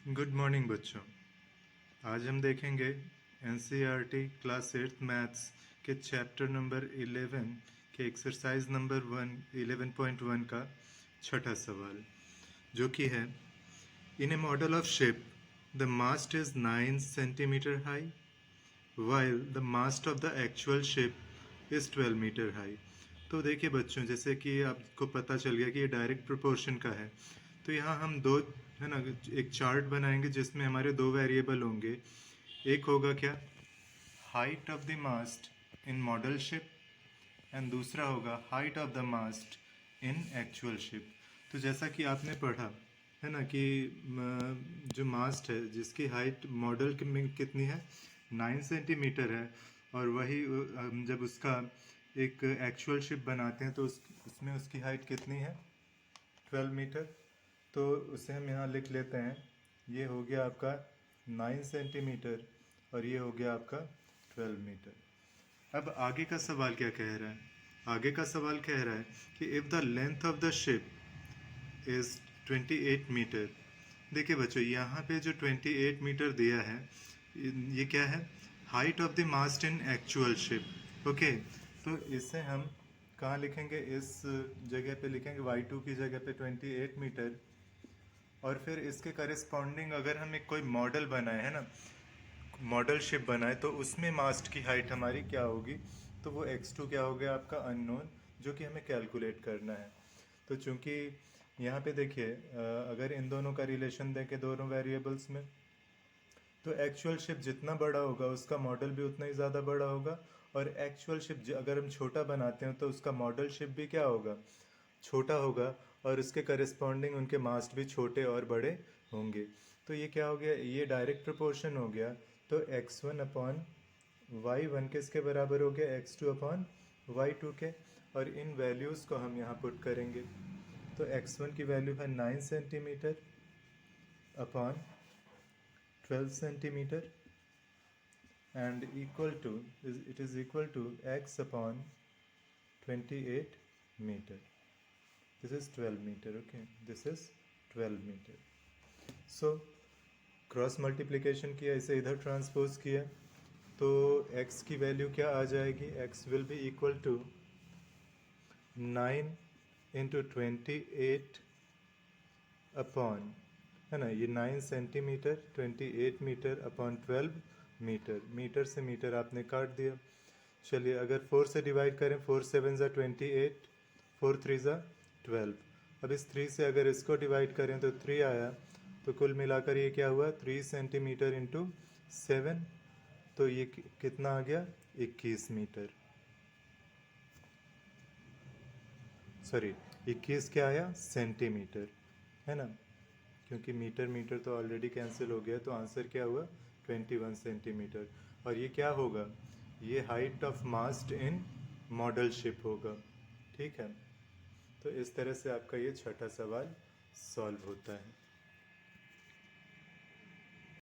Good morning बच्चों। आज हम देखेंगे एनसीईआरटी क्लास 8th मैथ्स के चैप्टर नंबर 11 के एक्सरसाइज नंबर 11.1 का छठा सवाल, जो कि है in a model of ship the mast is 9 centimetre high while the mast of the actual ship is 12 metre high. तो देखिए बच्चों, जैसे कि आपको पता चल गया कि ये डायरेक्ट प्रोपोर्शन का है, तो यहाँ हम दो है ना एक चार्ट बनाएंगे जिसमें हमारे दो वेरिएबल होंगे। एक होगा क्या, height of the mast in model ship, and दूसरा होगा height of the mast in actual ship. तो जैसा कि आपने पढ़ा है ना कि जो मास्ट है जिसकी हाइट मॉडल में कितनी है, 9 सेंटीमीटर है, और वही हम जब उसका एक एक्चुअल शिप बनाते हैं तो उसमें उसकी हाइट कितनी है, 12 मीटर। तो उसे हम यहाँ लिख लेते हैं, ये हो गया आपका 9 सेंटीमीटर और ये हो गया आपका 12 मीटर। अब आगे का सवाल क्या कह रहा है, आगे का सवाल कह रहा है कि if the length of the ship is 28 meter. देखिए बच्चों, यहाँ पे जो 28 मीटर दिया है ये क्या है, height of the mast in actual ship. Okay, तो इसे हम कहाँ लिखेंगे, इस जगह पे लिखेंगे y2 की जगह पे 28 मीटर, और फिर इसके करस्पॉन्डिंग अगर हम एक कोई मॉडल बनाए है ना, मॉडल शिप बनाए, तो उसमें मास्ट की हाइट हमारी क्या होगी, तो वो x2 क्या हो गया आपका अननोन, जो कि हमें कैलकुलेट करना है। तो चूंकि यहाँ पे देखिए अगर इन दोनों का रिलेशन देखें दोनों वेरिएबल्स में, तो एक्चुअल शिप जितना बड़ा होगा उसका मॉडल भी उतना ही ज़्यादा बड़ा होगा, और एक्चुअल शिप अगर हम छोटा बनाते हैं तो उसका मॉडल शिप भी क्या होगा, छोटा होगा, और उसके करस्पॉन्डिंग उनके मास्ट भी छोटे और बड़े होंगे। तो ये क्या हो गया, ये डायरेक्ट प्रोपोर्शन हो गया। तो x1 अपॉन y1 किसके बराबर हो गया, x2 अपॉन y2 के, और इन वैल्यूज़ को हम यहाँ पुट करेंगे। तो x1 की वैल्यू है 9 centimetre upon 12 centimetre and equal to it is equal to x upon 28 meter. This is 12 meter. Okay, this is 12 meter. So cross multiplication किया, इसे इधर ट्रांसपोज किया, तो x की वैल्यू क्या आ जाएगी, x will be equal to 9 into 28 upon, है ना, ये 9 centimeter 28 meter upon 12 meter. Meter से मीटर आपने काट दिया। चलिए अगर 4 से डिवाइड करें, 4 7 ज़ा 28, 4 3 ज़ा 12। अब इस 3 से अगर इसको डिवाइड करें तो 3 आया, तो कुल मिलाकर ये क्या हुआ, 3 सेंटीमीटर इंटू 7, तो ये कितना आ गया, 21 मीटर। सॉरी, 21 क्या आया, सेंटीमीटर, है ना, क्योंकि मीटर मीटर तो ऑलरेडी कैंसिल हो गया, तो आंसर क्या हुआ, 21 सेंटीमीटर। और ये क्या होगा, ये height of mast in model ship होगा। ठीक है, तो इस तरह से आपका ये छठा सवाल सॉल्व होता है।